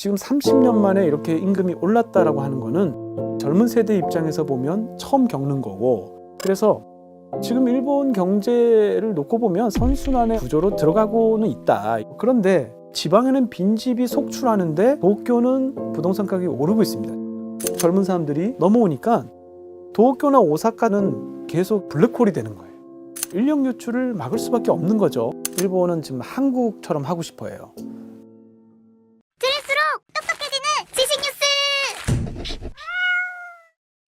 지금 30년 만에 이렇게 임금이 올랐다라고 하는 거는 젊은 세대 입장에서 보면 처음 겪는 거고, 그래서 지금 일본 경제를 놓고 보면 선순환의 구조로 들어가고는 있다. 그런데 지방에는 빈집이 속출하는데 도쿄는 부동산 가격이 오르고 있습니다. 젊은 사람들이 넘어오니까 도쿄나 오사카는 계속 블랙홀이 되는 거예요. 인력 유출을 막을 수밖에 없는 거죠. 일본은 지금 한국처럼 하고 싶어 해요.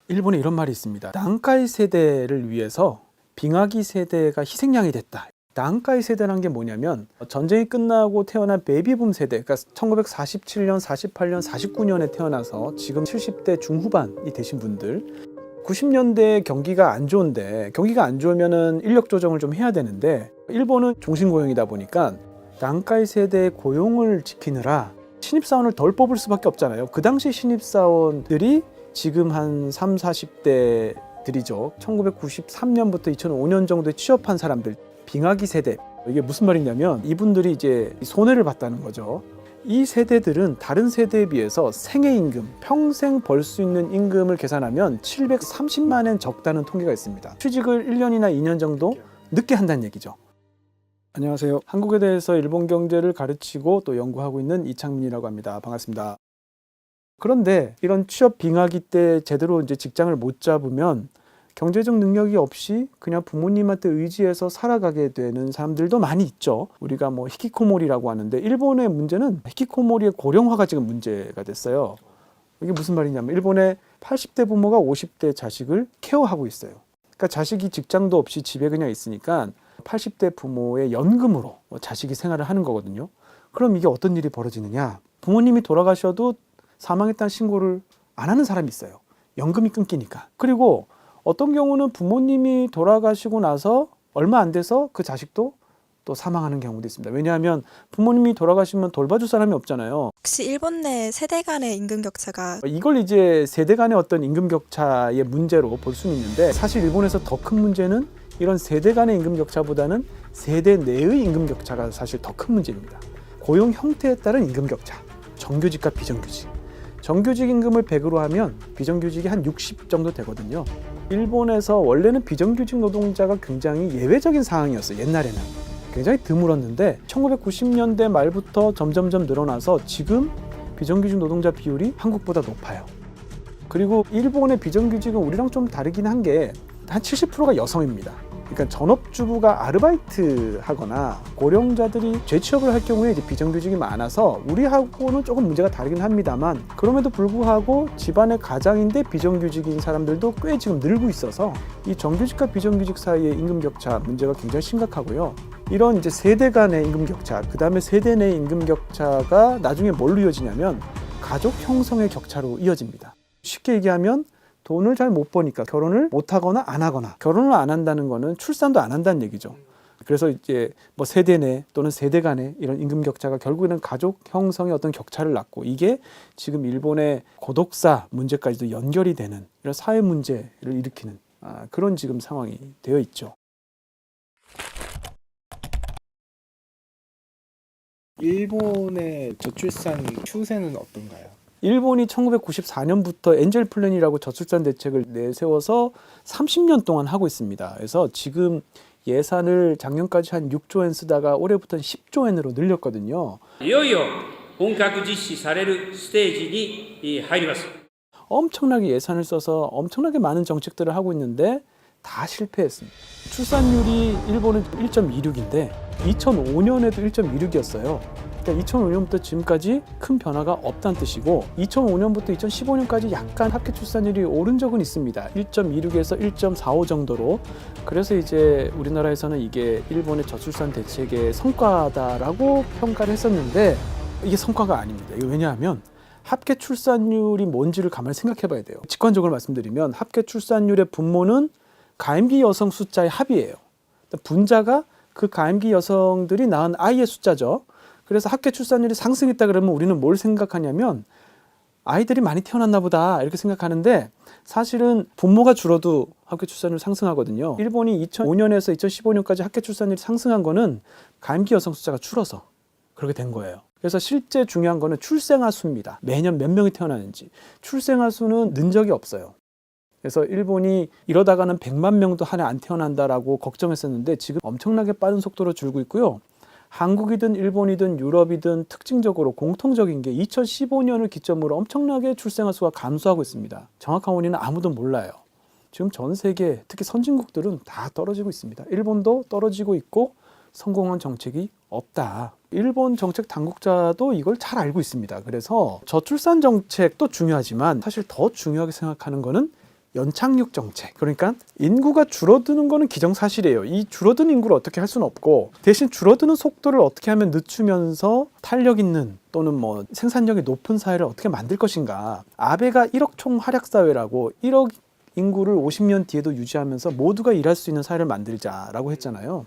일본에 이런 말이 있습니다. 난카이 세대를 위해서 빙하기 세대가 희생양이 됐다. 난카이 세대라는 게 뭐냐면 전쟁이 끝나고 태어난 베이비붐 세대, 그러니까 1947년, 48년, 49년에 태어나서 지금 70대 중후반이 되신 분들, 90년대 경기가 안 좋은데, 경기가 안 좋으면은 인력 조정을 좀 해야 되는데 일본은 종신고용이다 보니까 난카이 세대의 고용을 지키느라 신입사원을 덜 뽑을 수밖에 없잖아요. 그 당시 신입사원들이 지금 한 3, 40대들이죠. 1993년부터 2005년 정도에 취업한 사람들, 빙하기 세대. 이게 무슨 말이냐면 이분들이 이제 손해를 봤다는 거죠. 이 세대들은 다른 세대에 비해서 생애임금, 평생 벌 수 있는 임금을 계산하면 730만 엔 적다는 통계가 있습니다. 취직을 1년이나 2년 정도 늦게 한다는 얘기죠. 안녕하세요. 한국에 대해서 일본 경제를 가르치고 또 연구하고 있는 이창민이라고 합니다. 반갑습니다. 그런데 이런 취업 빙하기 때 제대로 이제 직장을 못 잡으면 경제적 능력이 없이 그냥 부모님한테 의지해서 살아가게 되는 사람들도 많이 있죠. 우리가 뭐 히키코모리라고 하는데, 일본의 문제는 히키코모리의 고령화가 지금 문제가 됐어요. 이게 무슨 말이냐면 일본의 80대 부모가 50대 자식을 케어하고 있어요. 그러니까 자식이 직장도 없이 집에 그냥 있으니까 80대 부모의 연금으로 자식이 생활을 하는 거거든요. 그럼 이게 어떤 일이 벌어지느냐? 부모님이 돌아가셔도 사망했다는 신고를 안 하는 사람이 있어요. 연금이 끊기니까. 그리고 어떤 경우는 부모님이 돌아가시고 나서 얼마 안 돼서 그 자식도 또 사망하는 경우도 있습니다. 왜냐하면 부모님이 돌아가시면 돌봐줄 사람이 없잖아요. 혹시 일본 내 세대 간의 임금 격차가 이걸 이제 세대 간의 어떤 임금 격차의 문제로 볼 수는 있는데, 사실 일본에서 더 큰 문제는 이런 세대 간의 임금 격차보다는 세대 내의 임금 격차가 사실 더 큰 문제입니다. 고용 형태에 따른 임금 격차, 정규직과 비정규직. 정규직 임금을 100으로 하면 비정규직이 한 60 정도 되거든요. 일본에서 원래는 비정규직 노동자가 굉장히 예외적인 상황이었어요. 옛날에는 굉장히 드물었는데 1990년대 말부터 점점점 늘어나서 지금 비정규직 노동자 비율이 한국보다 높아요. 그리고 일본의 비정규직은 우리랑 좀 다르긴 한 게 한 70%가 여성입니다. 그러니까 전업주부가 아르바이트 하거나 고령자들이 재취업을 할 경우에 이제 비정규직이 많아서 우리하고는 조금 문제가 다르긴 합니다만, 그럼에도 불구하고 집안의 가장인데 비정규직인 사람들도 꽤 지금 늘고 있어서 이 정규직과 비정규직 사이의 임금 격차 문제가 굉장히 심각하고요. 이런 이제 세대 간의 임금 격차, 그 다음에 세대 내 임금 격차가 나중에 뭘로 이어지냐면 가족 형성의 격차로 이어집니다. 쉽게 얘기하면 돈을 잘 못 버니까 결혼을 못 하거나 안 하거나, 결혼을 안 한다는 거는 출산도 안 한다는 얘기죠. 그래서 이제 뭐 세대 내 또는 세대 간의 이런 임금 격차가 결국에는 가족 형성의 어떤 격차를 낳고, 이게 지금 일본의 고독사 문제까지도 연결이 되는 이런 사회 문제를 일으키는 그런 지금 상황이 되어 있죠. 일본의 저출산 추세는 어떤가요? 일본이 1994년부터 엔젤 플랜이라고 저출산 대책을 내세워서 30년 동안 하고 있습니다. 그래서 지금 예산을 작년까지 한 6조 엔 쓰다가 올해부터는 10조 엔으로 늘렸거든요. いよいよ本格実施されるステージに入ります。 엄청나게 예산을 써서 엄청나게 많은 정책들을 하고 있는데 다 실패했습니다. 출산율이 일본은 1.26인데 2005년에도 1.26이었어요. 그러니까 2005년부터 지금까지 큰 변화가 없다는 뜻이고, 2005년부터 2015년까지 약간 합계 출산율이 오른 적은 있습니다. 1.26에서 1.45 정도로. 그래서 이제 우리나라에서는 이게 일본의 저출산 대책의 성과다라고 평가를 했었는데 이게 성과가 아닙니다. 이거 왜냐하면 합계 출산율이 뭔지를 가만히 생각해 봐야 돼요. 직관적으로 말씀드리면 합계 출산율의 분모는 가임기 여성 숫자의 합이에요. 분자가 그 가임기 여성들이 낳은 아이의 숫자죠. 그래서 합계 출산율이 상승했다 그러면 우리는 뭘 생각하냐면 아이들이 많이 태어났나 보다 이렇게 생각하는데, 사실은 분모가 줄어도 합계 출산율 상승하거든요. 일본이 2005년에서 2015년까지 합계 출산율이 상승한 거는 가임기 여성 숫자가 줄어서 그렇게 된 거예요. 그래서 실제 중요한 거는 출생아 수입니다. 매년 몇 명이 태어나는지. 출생아 수는 는 적이 없어요. 그래서 일본이 이러다가는 100만 명도 한 해 안 태어난다라고 걱정했었는데 지금 엄청나게 빠른 속도로 줄고 있고요. 한국이든 일본이든 유럽이든 특징적으로 공통적인 게 2015년을 기점으로 엄청나게 출생아 수가 감소하고 있습니다. 정확한 원인은 아무도 몰라요. 지금 전 세계, 특히 선진국들은 다 떨어지고 있습니다. 일본도 떨어지고 있고 성공한 정책이 없다. 일본 정책 당국자도 이걸 잘 알고 있습니다. 그래서 저출산 정책도 중요하지만 사실 더 중요하게 생각하는 거는 연착륙 정책. 그러니까 인구가 줄어드는 거는 기정사실이에요. 이 줄어든 인구를 어떻게 할 수는 없고 대신 줄어드는 속도를 어떻게 하면 늦추면서 탄력 있는 또는 뭐 생산력이 높은 사회를 어떻게 만들 것인가. 아베가 1억 총 활약 사회라고 1억 인구를 50년 뒤에도 유지하면서 모두가 일할 수 있는 사회를 만들자라고 했잖아요.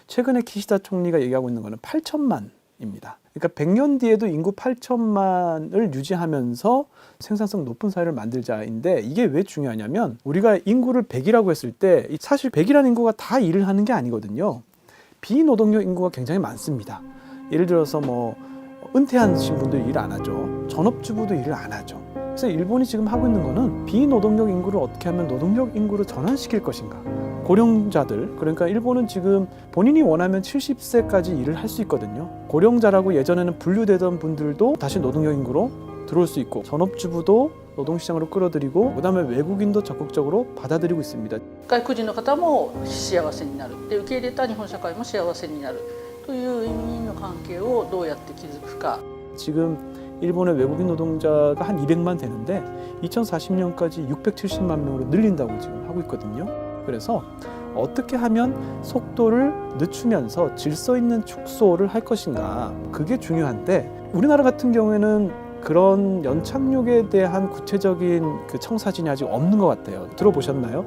최근에 키시다 총리가 얘기하고 있는 거는 8천만입니다. 그러니까 100년 뒤에도 인구 8천만을 유지하면서 생산성 높은 사회를 만들자인데 이게 왜 중요하냐면 우리가 인구를 100이라고 했을 때 사실 100이라는 인구가 다 일을 하는 게 아니거든요. 비노동력 인구가 굉장히 많습니다. 예를 들어서 뭐 은퇴하신 분들이 일 안 하죠. 전업주부도 일을 안 하죠. 그래서 일본이 지금 하고 있는 거는 비노동력 인구를 어떻게 하면 노동력 인구로 전환시킬 것인가. 고령자들, 그러니까 일본은 지금 본인이 원하면 70세까지 일을 할 수 있거든요. 고령자라고 예전에는 분류되던 분들도 다시 노동력 인구로 들어올 수 있고 전업주부도 노동시장으로 끌어들이고 그다음에 외국인도 적극적으로 받아들이고 있습니다. 外国人の方も幸せになるで受け入れた日本社会も幸せになるという意味の関係をどうやって築くか 지금 일본의 외국인 노동자가 한 200만 되는데 2040년까지 670만 명으로 늘린다고 지금 하고 있거든요. 그래서 어떻게 하면 속도를 늦추면서 질서 있는 축소를 할 것인가 그게 중요한데 우리나라 같은 경우에는 그런 연착륙에 대한 구체적인 그 청사진이 아직 없는 것 같아요. 들어보셨나요?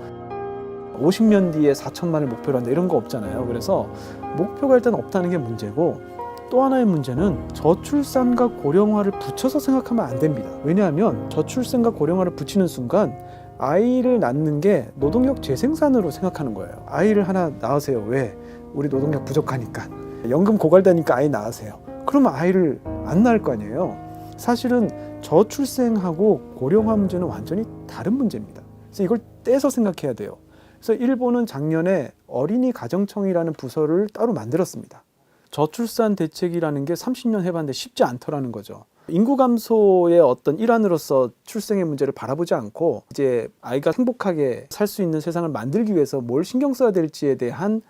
50년 뒤에 4천만을 목표로 한다 이런 거 없잖아요. 그래서 목표가 일단 없다는 게 문제고 또 하나의 문제는 저출산과 고령화를 붙여서 생각하면 안 됩니다. 왜냐하면 저출산과 고령화를 붙이는 순간 아이를 낳는 게 노동력 재생산으로 생각하는 거예요. 아이를 하나 낳으세요. 왜? 우리 노동력 부족하니까. 연금 고갈되니까 아이 낳으세요. 그러면 아이를 안 낳을 거 아니에요. 사실은 저출생하고 고령화 문제는 완전히 다른 문제입니다. 그래서 이걸 떼서 생각해야 돼요. 그래서 일본은 작년에 어린이 가정청이라는 부서를 따로 만들었습니다. 저출산 대책이라는 게 30년 해봤는데 쉽지 않더라는 거죠. 인구 감소의 어떤 일환으로서 출생의 문제를 바라보지 않고 이제 아이가 행복하게 살 수 있는 세상을 만들기 위해서 뭘 신경 써야 될지에 대한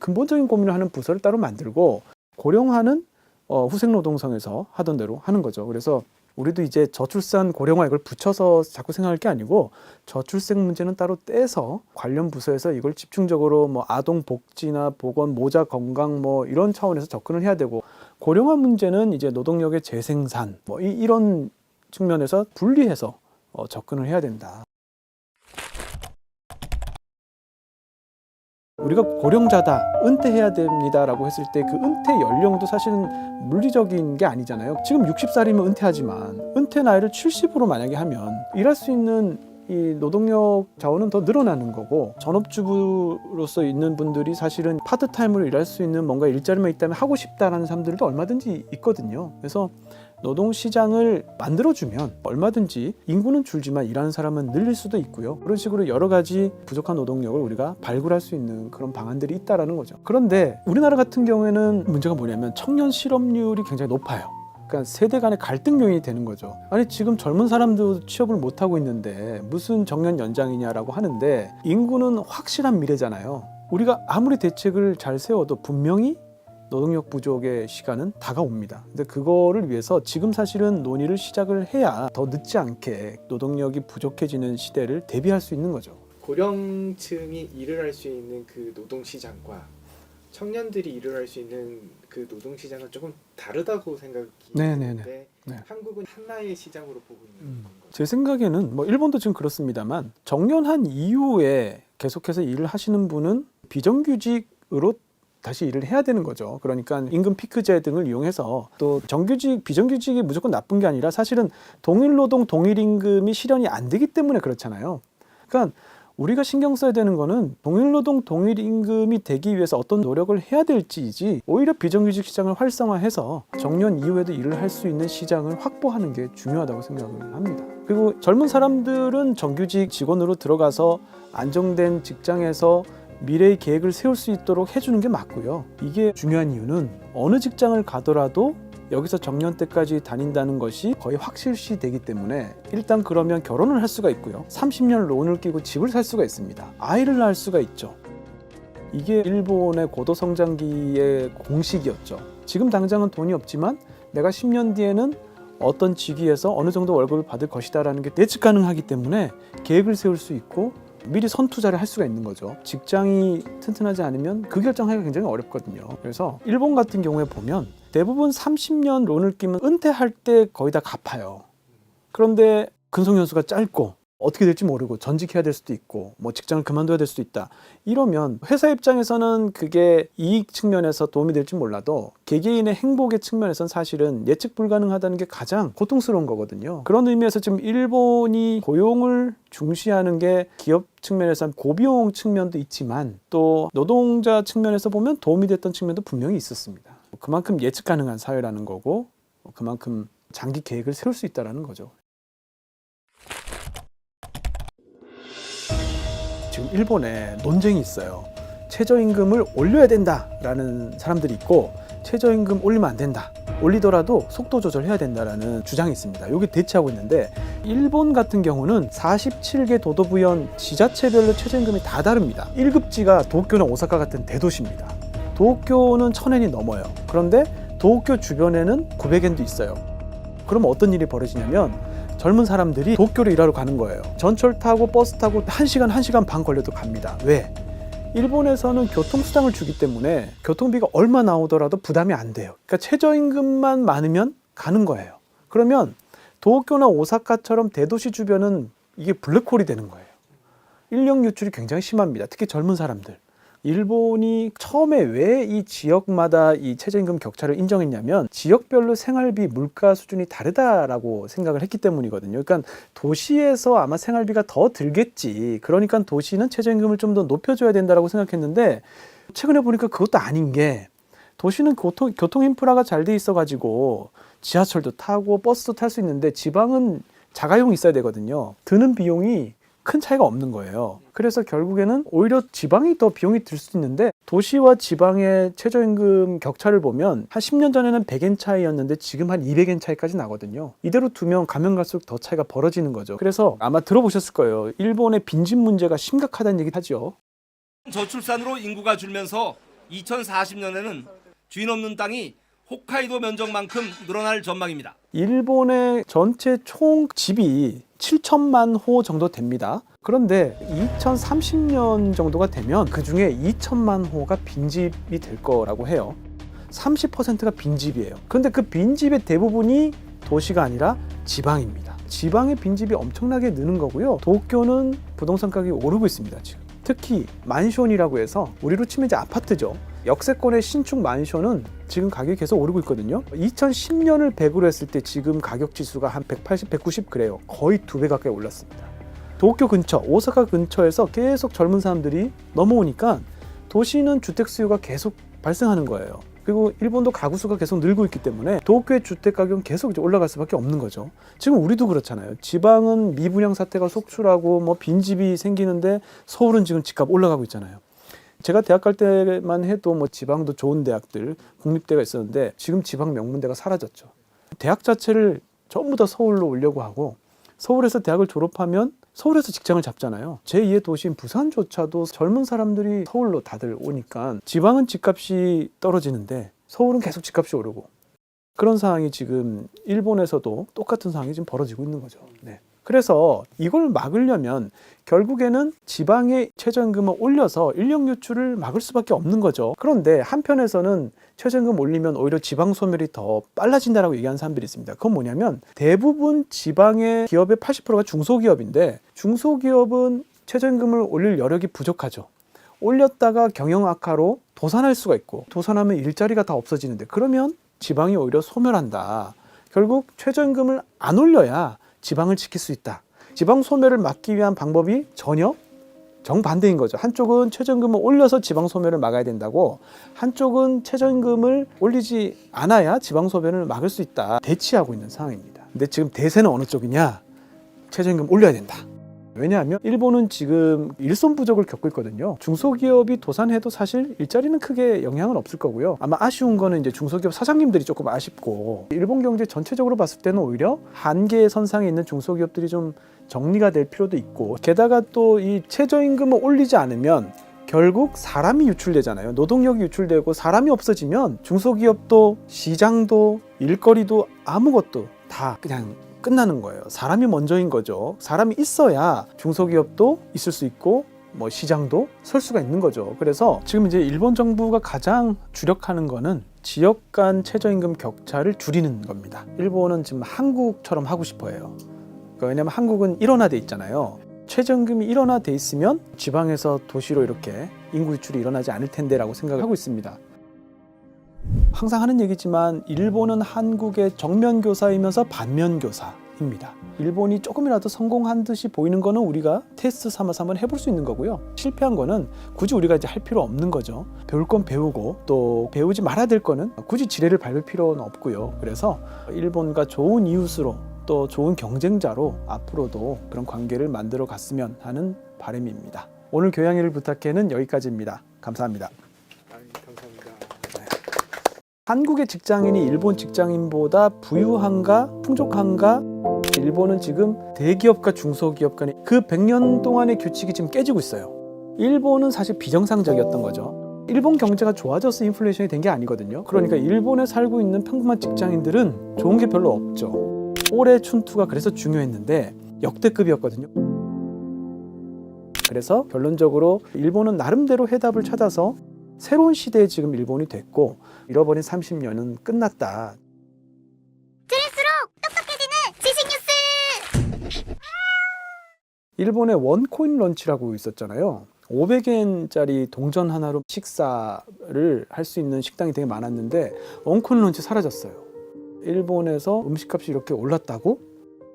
근본적인 고민을 하는 부서를 따로 만들고 고령화는 후생노동성에서 하던 대로 하는 거죠. 그래서 우리도 이제 저출산 고령화 이걸 붙여서 자꾸 생각할 게 아니고 저출생 문제는 따로 떼서 관련 부서에서 이걸 집중적으로 뭐 아동 복지나 보건, 모자 건강 뭐 이런 차원에서 접근을 해야 되고 고령화 문제는 이제 노동력의 재생산 뭐 이런 측면에서 분리해서 접근을 해야 된다. 우리가 고령자다, 은퇴해야 됩니다라고 했을 때 그 은퇴 연령도 사실은 물리적인 게 아니잖아요. 지금 60살이면 은퇴하지만 은퇴 나이를 70으로 만약에 하면 일할 수 있는 이 노동력 자원은 더 늘어나는 거고 전업주부로서 있는 분들이 사실은 파트타임으로 일할 수 있는 뭔가 일자리만 있다면 하고 싶다라는 사람들도 얼마든지 있거든요. 그래서 노동시장을 만들어주면 얼마든지 인구는 줄지만 일하는 사람은 늘릴 수도 있고요. 그런 식으로 여러 가지 부족한 노동력을 우리가 발굴할 수 있는 그런 방안들이 있다라는 거죠. 그런데 우리나라 같은 경우에는 문제가 뭐냐면 청년 실업률이 굉장히 높아요. 그러니까 세대 간의 갈등 요인이 되는 거죠. 아니 지금 젊은 사람도 취업을 못하고 있는데 무슨 정년 연장이냐라고 하는데 인구는 확실한 미래잖아요. 우리가 아무리 대책을 잘 세워도 분명히 노동력 부족의 시간은 다가옵니다. 근데 그거를 위해서 지금 사실은 논의를 시작을 해야 더 늦지 않게 노동력이 부족해지는 시대를 대비할 수 있는 거죠. 고령층이 일을 할 수 있는 그 노동시장과 청년들이 일을 할 수 있는 그 노동시장은 조금 다르다고 생각이 드는데 한국은 하나의 시장으로 보고 있는 건가요? 제 생각에는 뭐 일본도 지금 그렇습니다만 정년한 이후에 계속해서 일을 하시는 분은 비정규직으로 다시 일을 해야 되는 거죠. 그러니까 임금 피크제 등을 이용해서 또 정규직, 비정규직이 무조건 나쁜 게 아니라 사실은 동일 노동, 동일 임금이 실현이 안 되기 때문에 그렇잖아요. 그러니까 우리가 신경 써야 되는 거는 동일노동 동일임금이 되기 위해서 어떤 노력을 해야 될지이지 오히려 비정규직 시장을 활성화해서 정년 이후에도 일을 할 수 있는 시장을 확보하는 게 중요하다고 생각을 합니다. 그리고 젊은 사람들은 정규직 직원으로 들어가서 안정된 직장에서 미래의 계획을 세울 수 있도록 해주는 게 맞고요. 이게 중요한 이유는 어느 직장을 가더라도 여기서 정년 때까지 다닌다는 것이 거의 확실시 되기 때문에 일단 그러면 결혼을 할 수가 있고요. 30년 론을 끼고 집을 살 수가 있습니다. 아이를 낳을 수가 있죠. 이게 일본의 고도성장기의 공식이었죠. 지금 당장은 돈이 없지만 내가 10년 뒤에는 어떤 직위에서 어느 정도 월급을 받을 것이다 라는 게 예측 가능하기 때문에 계획을 세울 수 있고 미리 선투자를 할 수가 있는 거죠. 직장이 튼튼하지 않으면 그 결정하기가 굉장히 어렵거든요. 그래서 일본 같은 경우에 보면 대부분 30년 론을 끼면 은퇴할 때 거의 다 갚아요. 그런데 근속연수가 짧고 어떻게 될지 모르고 전직해야 될 수도 있고 뭐 직장을 그만둬야 될 수도 있다. 이러면 회사 입장에서는 그게 이익 측면에서 도움이 될지 몰라도 개개인의 행복의 측면에서는 사실은 예측 불가능하다는 게 가장 고통스러운 거거든요. 그런 의미에서 지금 일본이 고용을 중시하는 게 기업 측면에서는 고비용 측면도 있지만 또 노동자 측면에서 보면 도움이 됐던 측면도 분명히 있었습니다. 그만큼 예측 가능한 사회라는 거고 그만큼 장기 계획을 세울 수 있다는 거죠. 지금 일본에 논쟁이 있어요. 최저임금을 올려야 된다라는 사람들이 있고 최저임금 올리면 안 된다. 올리더라도 속도 조절해야 된다라는 주장이 있습니다. 여기 대치하고 있는데 일본 같은 경우는 47개 도도부현 지자체별로 최저임금이 다 다릅니다. 1급지가 도쿄나 오사카 같은 대도시입니다. 도쿄는 1000엔이 넘어요. 그런데 도쿄 주변에는 900엔도 있어요. 그러면 어떤 일이 벌어지냐면 젊은 사람들이 도쿄로 일하러 가는 거예요. 전철 타고 버스 타고 1시간, 1시간 반 걸려도 갑니다. 왜? 일본에서는 교통수당을 주기 때문에 교통비가 얼마 나오더라도 부담이 안 돼요. 그러니까 최저임금만 많으면 가는 거예요. 그러면 도쿄나 오사카처럼 대도시 주변은 이게 블랙홀이 되는 거예요. 인력 유출이 굉장히 심합니다. 특히 젊은 사람들. 일본이 처음에 왜 이 지역마다 이 최저임금 격차를 인정했냐면 지역별로 생활비, 물가 수준이 다르다라고 생각을 했기 때문이거든요. 그러니까 도시에서 아마 생활비가 더 들겠지. 그러니까 도시는 최저임금을 좀 더 높여줘야 된다라고 생각했는데 최근에 보니까 그것도 아닌 게 도시는 교통 인프라가 잘 돼 있어가지고 지하철도 타고 버스도 탈 수 있는데 지방은 자가용이 있어야 되거든요. 드는 비용이 큰 차이가 없는 거예요. 그래서 결국에는 오히려 지방이 더 비용이 들 수도 있는데 도시와 지방의 최저임금 격차를 보면 한 10년 전에는 100엔 차이였는데 지금 한 200엔 차이까지 나거든요. 이대로 두면 가면 갈수록 더 차이가 벌어지는 거죠. 그래서 아마 들어보셨을 거예요. 일본의 빈집 문제가 심각하다는 얘기 하죠. 저출산으로 인구가 줄면서 2040년에는 주인 없는 땅이 홋카이도 면적만큼 늘어날 전망입니다. 일본의 전체 총 집이 7천만 호 정도 됩니다. 그런데 2030년 정도가 되면 그중에 2천만 호가 빈집이 될 거라고 해요. 30%가 빈집이에요. 그런데 그 빈집의 대부분이 도시가 아니라 지방입니다. 지방의 빈집이 엄청나게 느는 거고요. 도쿄는 부동산 가격이 오르고 있습니다. 지금. 특히 만션이라고 해서 우리로 치면 이제 아파트죠. 역세권의 신축 만션은 지금 가격이 계속 오르고 있거든요. 2010년을 100으로 했을 때 지금 가격 지수가 한 180, 190 그래요. 거의 2배 가까이 올랐습니다. 도쿄 근처, 오사카 근처에서 계속 젊은 사람들이 넘어오니까 도시는 주택 수요가 계속 발생하는 거예요. 그리고 일본도 가구 수가 계속 늘고 있기 때문에 도쿄의 주택 가격은 계속 이제 올라갈 수밖에 없는 거죠. 지금 우리도 그렇잖아요. 지방은 미분양 사태가 속출하고 뭐 빈집이 생기는데 서울은 지금 집값 올라가고 있잖아요. 제가 대학 갈 때만 해도 뭐 지방도 좋은 대학들, 국립대가 있었는데 지금 지방 명문대가 사라졌죠. 대학 자체를 전부 다 서울로 오려고 하고 서울에서 대학을 졸업하면 서울에서 직장을 잡잖아요. 제2의 도시인 부산조차도 젊은 사람들이 서울로 다들 오니까 지방은 집값이 떨어지는데 서울은 계속 집값이 오르고 그런 상황이 지금 일본에서도 똑같은 상황이 지금 벌어지고 있는 거죠. 네. 그래서 이걸 막으려면 결국에는 지방의 최저임금을 올려서 인력 유출을 막을 수밖에 없는 거죠. 그런데 한편에서는 최저임금 올리면 오히려 지방 소멸이 더 빨라진다라고 얘기하는 사람들이 있습니다. 그건 뭐냐면 대부분 지방의 기업의 80%가 중소기업인데 중소기업은 최저임금을 올릴 여력이 부족하죠. 올렸다가 경영 악화로 도산할 수가 있고 도산하면 일자리가 다 없어지는데 그러면 지방이 오히려 소멸한다. 결국 최저임금을 안 올려야 지방을 지킬 수 있다. 지방 소멸을 막기 위한 방법이 전혀 정반대인 거죠. 한쪽은 최저임금을 올려서 지방소멸을 막아야 된다고, 한쪽은 최저임금을 올리지 않아야 지방소멸을 막을 수 있다. 대치하고 있는 상황입니다. 근데 지금 대세는 어느 쪽이냐? 최저임금 올려야 된다. 왜냐하면 일본은 지금 일손 부족을 겪고 있거든요. 중소기업이 도산해도 사실 일자리는 크게 영향은 없을 거고요. 아마 아쉬운 거는 이제 중소기업 사장님들이 조금 아쉽고, 일본 경제 전체적으로 봤을 때는 오히려 한계 선상에 있는 중소기업들이 좀 정리가 될 필요도 있고, 게다가 또 이 최저임금을 올리지 않으면 결국 사람이 유출되잖아요. 노동력이 유출되고 사람이 없어지면 중소기업도 시장도 일거리도 아무것도 다 그냥 끝나는 거예요. 사람이 먼저인 거죠. 사람이 있어야 중소기업도 있을 수 있고 뭐 시장도 설 수가 있는 거죠. 그래서 지금 이제 일본 정부가 가장 주력하는 거는 지역 간 최저임금 격차를 줄이는 겁니다. 일본은 지금 한국처럼 하고 싶어 해요. 왜냐하면 한국은 일원화돼 있잖아요. 최저임금이 일원화돼 있으면 지방에서 도시로 이렇게 인구 유출이 일어나지 않을 텐데라고 생각하고 있습니다. 항상 하는 얘기지만 일본은 한국의 정면 교사이면서 반면 교사입니다. 일본이 조금이라도 성공한 듯이 보이는 거는 우리가 테스트 삼아서 한번 해볼 수 있는 거고요. 실패한 거는 굳이 우리가 이제 할 필요 없는 거죠. 배울 건 배우고 또 배우지 말아야 될 거는 굳이 지뢰를 밟을 필요는 없고요. 그래서 일본과 좋은 이웃으로 또 좋은 경쟁자로 앞으로도 그런 관계를 만들어 갔으면 하는 바람입니다. 오늘 교양일을 부탁해는 여기까지입니다. 감사합니다. 감사합니다. 한국의 직장인이 일본 직장인보다 부유한가 풍족한가? 일본은 지금 대기업과 중소기업 간의 그 100년 동안의 규칙이 지금 깨지고 있어요. 일본은 사실 비정상적이었던 거죠. 일본 경제가 좋아져서 인플레이션이 된 게 아니거든요. 그러니까 일본에 살고 있는 평범한 직장인들은 좋은 게 별로 없죠. 올해 춘투가 그래서 중요했는데 역대급이었거든요. 그래서 결론적으로 일본은 나름대로 해답을 찾아서 새로운 시대에 지금 일본이 됐고, 잃어버린 30년은 끝났다. 일본의 원코인 런치라고 있었잖아요. 500엔짜리 동전 하나로 식사를 할 수 있는 식당이 되게 많았는데 원코인 런치 사라졌어요. 일본에서 음식값이 이렇게 올랐다고?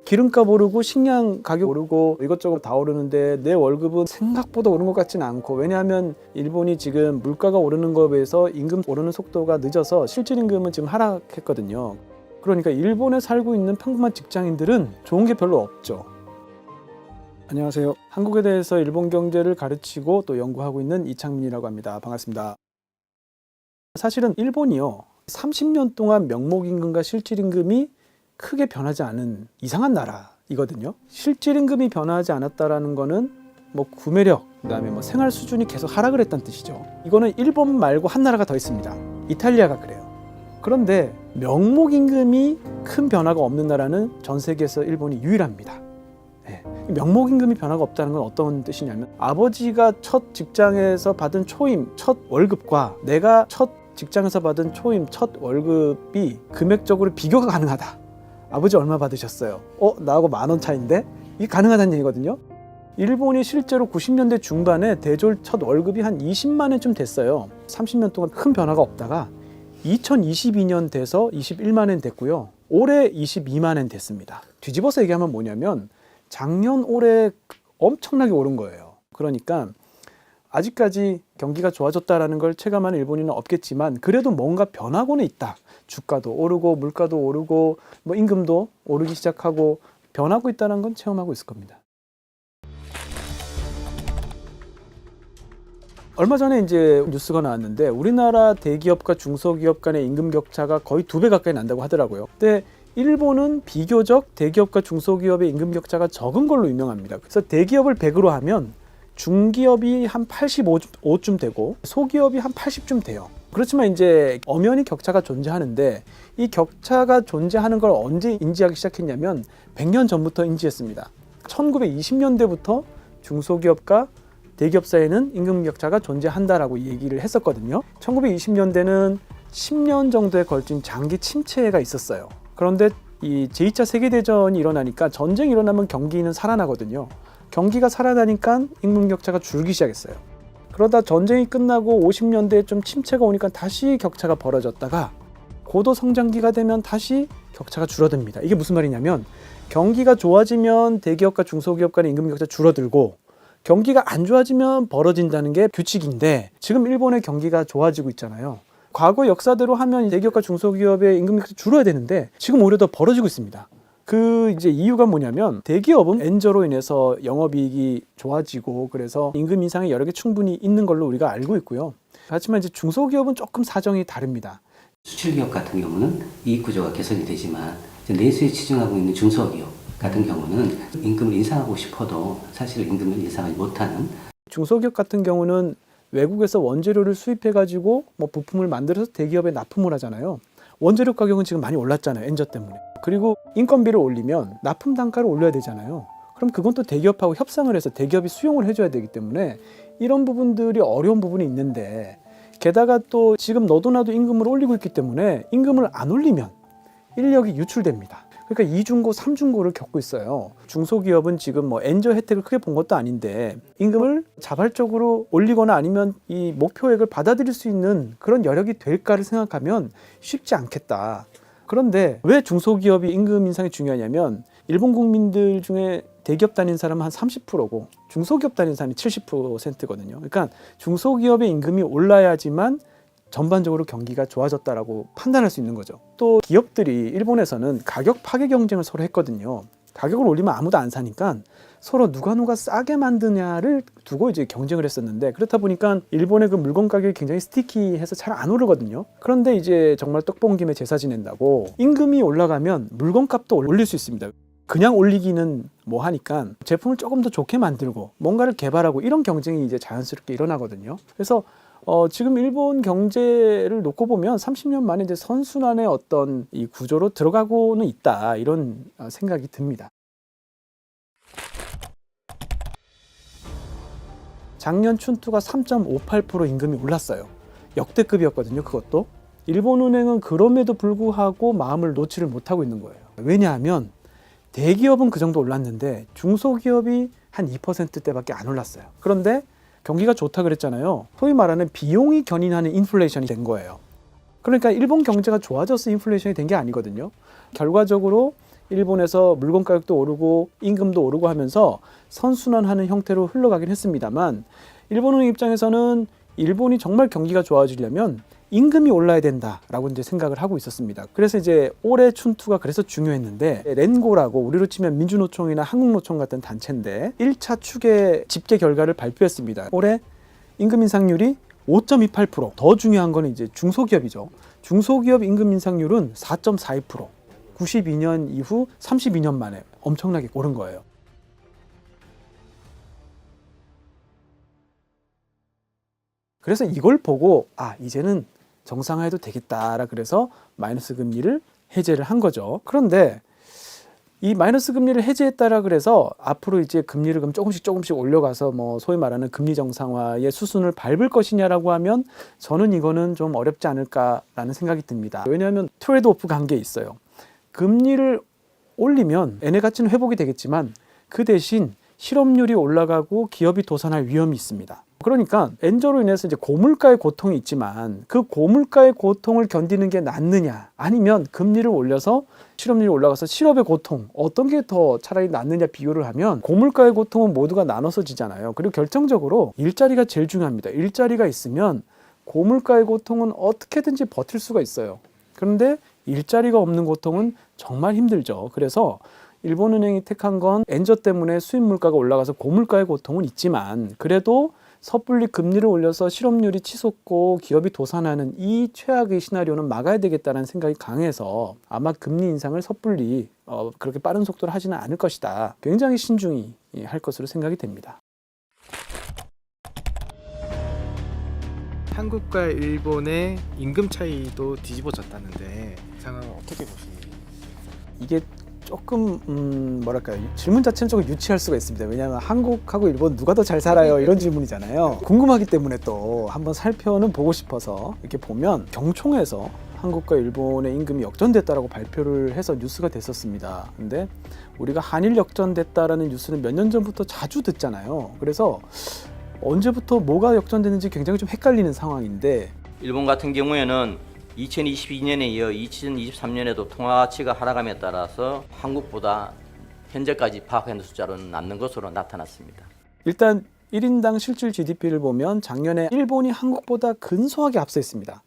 기름값 오르고 식량 가격 오르고 이것저것 다 오르는데 내 월급은 생각보다 오른 것 같지는 않고, 왜냐하면 일본이 지금 물가가 오르는 것에 비해서 임금 오르는 속도가 늦어서 실질 임금은 지금 하락했거든요. 그러니까 일본에 살고 있는 평범한 직장인들은 좋은 게 별로 없죠. 안녕하세요. 한국에 대해서 일본 경제를 가르치고 또 연구하고 있는 이창민이라고 합니다. 반갑습니다. 사실은 일본이요, 30년 동안 명목임금과 실질임금이 크게 변하지 않은 이상한 나라이거든요. 실질임금이 변하지 않았다라는 거는 뭐 구매력, 그다음에 뭐 생활 수준이 계속 하락을 했다는 뜻이죠. 이거는 일본 말고 한 나라가 더 있습니다. 이탈리아가 그래요. 그런데 명목임금이 큰 변화가 없는 나라는 전 세계에서 일본이 유일합니다. 네. 명목임금이 변화가 없다는 건 어떤 뜻이냐면, 아버지가 첫 직장에서 받은 초임, 첫 월급과 내가 첫 직장에서 받은 초임, 첫 월급이 금액적으로 비교가 가능하다. 아버지 얼마 받으셨어요? 나하고 10,000원 차인데? 이게 가능하다는 얘기거든요. 일본이 실제로 90년대 중반에 대졸 첫 월급이 한 20만 원쯤 됐어요. 30년 동안 큰 변화가 없다가 2022년 돼서 21만 원 됐고요. 올해 22만 원 됐습니다. 뒤집어서 얘기하면 뭐냐면 작년 올해 엄청나게 오른 거예요. 그러니까 아직까지 경기가 좋아졌다라는 걸 체감하는 일본인은 없겠지만 그래도 뭔가 변하고는 있다. 주가도 오르고 물가도 오르고 뭐 임금도 오르기 시작하고 변하고 있다는 건 체험하고 있을 겁니다. 얼마 전에 이제 뉴스가 나왔는데 우리나라 대기업과 중소기업 간의 임금 격차가 거의 2배 가까이 난다고 하더라고요. 근데 일본은 비교적 대기업과 중소기업의 임금 격차가 적은 걸로 유명합니다. 그래서 대기업을 100으로 하면 중기업이 한 85쯤 되고 소기업이 한 80쯤 돼요. 그렇지만 이제 엄연히 격차가 존재하는데 이 격차가 존재하는 걸 언제 인지하기 시작했냐면 100년 전부터 인지했습니다. 1920년대부터 중소기업과 대기업 사이에는 임금 격차가 존재한다라고 얘기를 했었거든요. 1920년대는 10년 정도에 걸친 장기 침체가 있었어요. 그런데 이 제2차 세계대전이 일어나니까 전쟁이 일어나면 경기는 살아나거든요. 경기가 살아나니까 임금 격차가 줄기 시작했어요. 그러다 전쟁이 끝나고 50년대에 좀 침체가 오니까 다시 격차가 벌어졌다가 고도 성장기가 되면 다시 격차가 줄어듭니다. 이게 무슨 말이냐면 경기가 좋아지면 대기업과 중소기업 간의 임금 격차 줄어들고 경기가 안 좋아지면 벌어진다는 게 규칙인데 지금 일본의 경기가 좋아지고 있잖아요. 과거 역사대로 하면 대기업과 중소기업의 임금이 줄어야 되는데 지금 오히려 더 벌어지고 있습니다. 그 이제 이유가 뭐냐면 대기업은 엔저로 인해서 영업이익이 좋아지고 그래서 임금 인상이 여러 개 충분히 있는 걸로 우리가 알고 있고요. 하지만 이제 중소기업은 조금 사정이 다릅니다. 수출기업 같은 경우는 이익 구조가 개선이 되지만 내수에 치중하고 있는 중소기업 같은 경우는 임금을 인상하고 싶어도 사실 임금을 인상하지 못하는. 중소기업 같은 경우는 외국에서 원재료를 수입해가지고 뭐 부품을 만들어서 대기업에 납품을 하잖아요. 원재료 가격은 지금 많이 올랐잖아요. 엔저 때문에. 그리고 인건비를 올리면 납품 단가를 올려야 되잖아요. 그럼 그건 또 대기업하고 협상을 해서 대기업이 수용을 해줘야 되기 때문에 이런 부분들이 어려운 부분이 있는데 게다가 또 지금 너도 나도 임금을 올리고 있기 때문에 임금을 안 올리면 인력이 유출됩니다. 그러니까 2중고, 3중고를 겪고 있어요. 중소기업은 지금 뭐 엔저 혜택을 크게 본 것도 아닌데 임금을 자발적으로 올리거나 아니면 이 목표액을 받아들일 수 있는 그런 여력이 될까를 생각하면 쉽지 않겠다. 그런데 왜 중소기업이 임금 인상이 중요하냐면 일본 국민들 중에 대기업 다니는 사람은 한 30%고 중소기업 다니는 사람이 70%거든요. 그러니까 중소기업의 임금이 올라야지만 전반적으로 경기가 좋아졌다라고 판단할 수 있는 거죠. 또 기업들이 일본에서는 가격 파괴 경쟁을 서로 했거든요. 가격을 올리면 아무도 안 사니까 서로 누가 싸게 만드냐를 두고 이제 경쟁을 했었는데 그렇다 보니까 일본의 그 물건 가격이 굉장히 스티키해서 잘 안 오르거든요. 그런데 이제 정말 떡 본 김에 제사 지낸다고 임금이 올라가면 물건값도 올릴 수 있습니다. 그냥 올리기는 뭐 하니까 제품을 조금 더 좋게 만들고 뭔가를 개발하고 이런 경쟁이 이제 자연스럽게 일어나거든요. 그래서 지금 일본 경제를 놓고 보면 30년 만에 이제 선순환의 어떤 이 구조로 들어가고는 있다 이런 생각이 듭니다. 작년 춘투가 3.58% 임금이 올랐어요. 역대급이었거든요. 그것도. 일본은행은 그럼에도 불구하고 마음을 놓지를 못하고 있는 거예요. 왜냐하면 대기업은 그 정도 올랐는데 중소기업이 한 2%대밖에 안 올랐어요. 그런데 경기가 좋다 그랬잖아요. 소위 말하는 비용이 견인하는 인플레이션이 된 거예요. 그러니까 일본 경제가 좋아져서 인플레이션이 된 게 아니거든요. 결과적으로 일본에서 물건 가격도 오르고 임금도 오르고 하면서 선순환하는 형태로 흘러가긴 했습니다만 일본은행 입장에서는 일본이 정말 경기가 좋아지려면 임금이 올라야 된다라고 이제 생각을 하고 있었습니다. 그래서 이제 올해 춘투가 그래서 중요했는데 렌고라고 우리로 치면 민주노총이나 한국노총 같은 단체인데 1차 추계 집계 결과를 발표했습니다. 올해 임금 인상률이 5.28%. 더 중요한 거는 이제 중소기업이죠. 중소기업 임금 인상률은 4.42%. 92년 이후 32년 만에 엄청나게 오른 거예요. 그래서 이걸 보고 이제는 정상화해도 되겠다라 그래서 마이너스 금리를 해제를 한 거죠. 그런데 이 마이너스 금리를 해제했다라 그래서 앞으로 이제 금리를 그럼 조금씩 올려가서 뭐 소위 말하는 금리 정상화의 수순을 밟을 것이냐라고 하면 저는 이거는 좀 어렵지 않을까라는 생각이 듭니다. 왜냐하면 트레이드오프 관계에 있어요. 금리를 올리면 엔의 가치는 회복이 되겠지만 그 대신 실업률이 올라가고 기업이 도산할 위험이 있습니다. 그러니까 엔저로 인해서 이제 고물가의 고통이 있지만 그 고물가의 고통을 견디는 게 낫느냐 아니면 금리를 올려서 실업률이 올라가서 실업의 고통 어떤 게 더 차라리 낫느냐 비교를 하면 고물가의 고통은 모두가 나눠서 지잖아요. 그리고 결정적으로 일자리가 제일 중요합니다. 일자리가 있으면 고물가의 고통은 어떻게든지 버틸 수가 있어요. 그런데 일자리가 없는 고통은 정말 힘들죠. 그래서 일본은행이 택한 건 엔저 때문에 수입 물가가 올라가서 고물가의 고통은 있지만 그래도 섣불리 금리를 올려서 실업률이 치솟고 기업이 도산하는 이 최악의 시나리오는 막아야 되겠다는 생각이 강해서 아마 금리 인상을 섣불리 그렇게 빠른 속도로 하지는 않을 것이다. 굉장히 신중히 할 것으로 생각이 됩니다. 한국과 일본의 임금 차이도 뒤집어졌다는데 상황을 어떻게 보십니까? 이게 조금 뭐랄까요, 질문 자체는 조금 유치할 수가 있습니다. 왜냐하면 한국하고 일본 누가 더 잘 살아요 이런 질문이잖아요. 궁금하기 때문에 또 한번 살펴는 보고 싶어서 이렇게 보면 경총에서 한국과 일본의 임금이 역전됐다라고 발표를 해서 뉴스가 됐었습니다. 근데 우리가 한일 역전됐다라는 뉴스는 몇 년 전부터 자주 듣잖아요. 그래서 언제부터 뭐가 역전됐는지 굉장히 좀 헷갈리는 상황인데 일본 같은 경우에는 2022년에 이어 2023년에도 통화 가치가 하락함에 따라서 한국보다 현재까지 파악한 숫자로는 낮는 것으로 나타났습니다. 일단 1인당 실질 GDP를 보면 작년에 일본이 한국보다 근소하게 앞서 있습니다.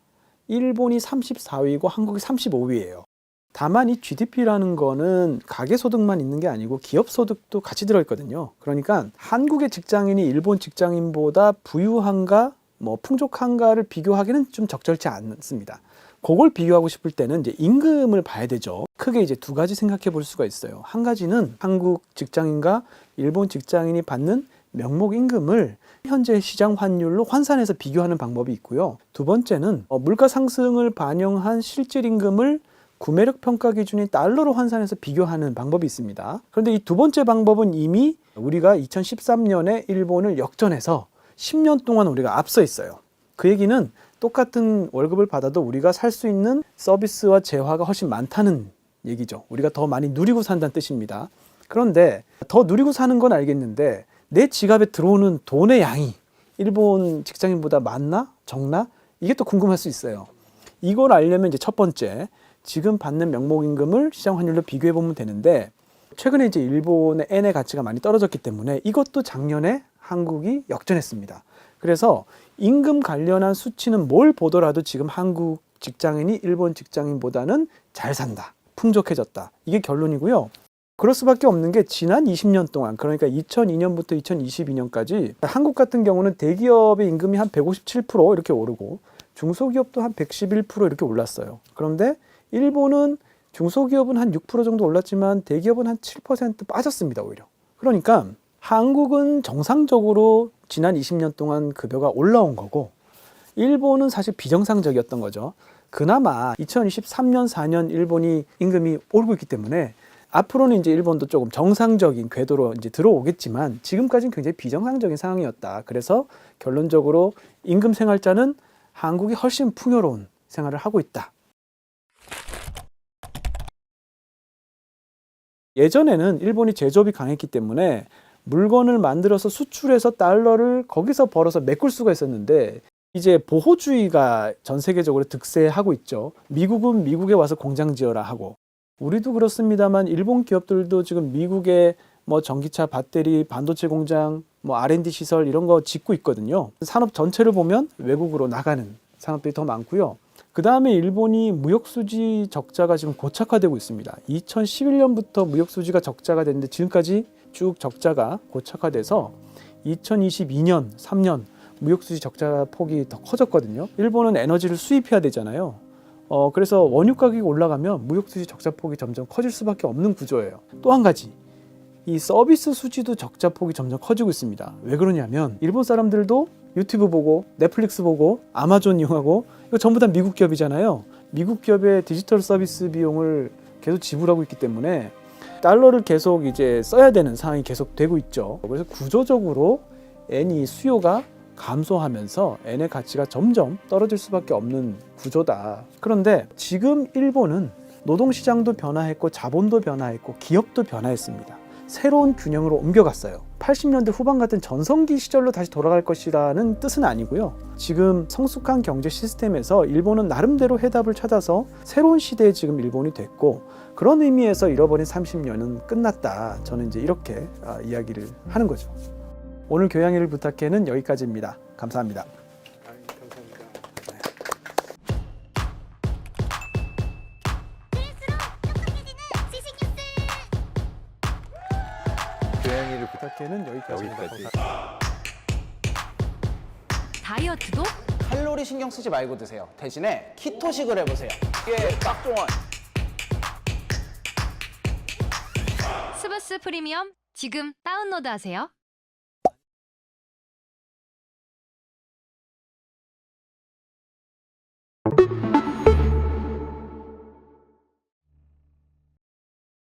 일본이 34위고 한국이 35위예요. 다만 이 GDP라는 거는 가계소득만 있는 게 아니고 기업소득도 같이 들어있거든요. 그러니까 한국의 직장인이 일본 직장인보다 부유한가 뭐 풍족한가를 비교하기는 좀 적절치 않습니다. 그걸 비교하고 싶을 때는 이제 임금을 봐야 되죠. 크게 이제 두 가지 생각해 볼 수가 있어요. 한 가지는 한국 직장인과 일본 직장인이 받는 명목 임금을 현재 시장 환율로 환산해서 비교하는 방법이 있고요. 두 번째는 물가 상승을 반영한 실질 임금을 구매력 평가 기준인 달러로 환산해서 비교하는 방법이 있습니다. 그런데 이 두 번째 방법은 이미 우리가 2013년에 일본을 역전해서 10년 동안 우리가 앞서 있어요. 그 얘기는 똑같은 월급을 받아도 우리가 살 수 있는 서비스와 재화가 훨씬 많다는 얘기죠. 우리가 더 많이 누리고 산다는 뜻입니다. 그런데 더 누리고 사는 건 알겠는데 내 지갑에 들어오는 돈의 양이 일본 직장인보다 많나? 적나? 이게 또 궁금할 수 있어요. 이걸 알려면 이제 첫 번째, 지금 받는 명목임금을 시장 환율로 비교해 보면 되는데 최근에 이제 일본의 엔의 가치가 많이 떨어졌기 때문에 이것도 작년에 한국이 역전했습니다. 그래서 임금 관련한 수치는 뭘 보더라도 지금 한국 직장인이 일본 직장인보다는 잘 산다, 풍족해졌다. 이게 결론이고요. 그럴 수밖에 없는 게 지난 20년 동안, 그러니까 2002년부터 2022년까지 한국 같은 경우는 대기업의 임금이 한 157% 이렇게 오르고 중소기업도 한 111% 이렇게 올랐어요. 그런데 일본은 중소기업은 한 6% 정도 올랐지만 대기업은 한 7% 빠졌습니다, 오히려. 그러니까 한국은 정상적으로 지난 20년 동안 급여가 올라온 거고 일본은 사실 비정상적이었던 거죠. 그나마 2023년, 4년 일본이 임금이 오르고 있기 때문에 앞으로는 이제 일본도 조금 정상적인 궤도로 이제 들어오겠지만 지금까지는 굉장히 비정상적인 상황이었다. 그래서 결론적으로 임금 생활자는 한국이 훨씬 풍요로운 생활을 하고 있다. 예전에는 일본이 제조업이 강했기 때문에 물건을 만들어서 수출해서 달러를 거기서 벌어서 메꿀 수가 있었는데 이제 보호주의가 전 세계적으로 득세하고 있죠. 미국은 미국에 와서 공장 지어라 하고 우리도 그렇습니다만 일본 기업들도 지금 미국에 뭐 전기차, 배터리, 반도체 공장, 뭐 R&D 시설 이런 거 짓고 있거든요. 산업 전체를 보면 외국으로 나가는 산업들이 더 많고요. 그 다음에 일본이 무역수지 적자가 지금 고착화되고 있습니다. 2011년부터 무역수지가 적자가 됐는데 지금까지 쭉 적자가 고착화돼서 2022년, 3년 무역수지 적자 폭이 더 커졌거든요. 일본은 에너지를 수입해야 되잖아요. 그래서 원유 가격이 올라가면 무역수지 적자 폭이 점점 커질 수밖에 없는 구조예요. 또 한 가지, 이 서비스 수지도 적자 폭이 점점 커지고 있습니다. 왜 그러냐면 일본 사람들도 유튜브 보고 넷플릭스 보고 아마존 이용하고 이거 전부 다 미국 기업이잖아요. 미국 기업의 디지털 서비스 비용을 계속 지불하고 있기 때문에 달러를 계속 이제 써야 되는 상황이 계속 되고 있죠. 그래서 구조적으로 엔이 수요가 감소하면서 엔의 가치가 점점 떨어질 수밖에 없는 구조다. 그런데 지금 일본은 노동시장도 변화했고 자본도 변화했고 기업도 변화했습니다. 새로운 균형으로 옮겨갔어요. 80년대 후반 같은 전성기 시절로 다시 돌아갈 것이라는 뜻은 아니고요. 지금 성숙한 경제 시스템에서 일본은 나름대로 해답을 찾아서 새로운 시대에 지금 일본이 됐고 그런 의미에서 잃어버린 30년은 끝났다. 저는 이제 이렇게 이야기를 하는 거죠. 오늘 교양일을 부탁해는 여기까지입니다. 감사합니다. 감사합니다. 교양일을 부탁해는 여기까지입니다. 다이어트도 칼로리 신경 쓰지 말고 드세요. 대신에 키토식을 해보세요. 이게 딱 좋아. 스브스 프리미엄 지금 다운로드하세요.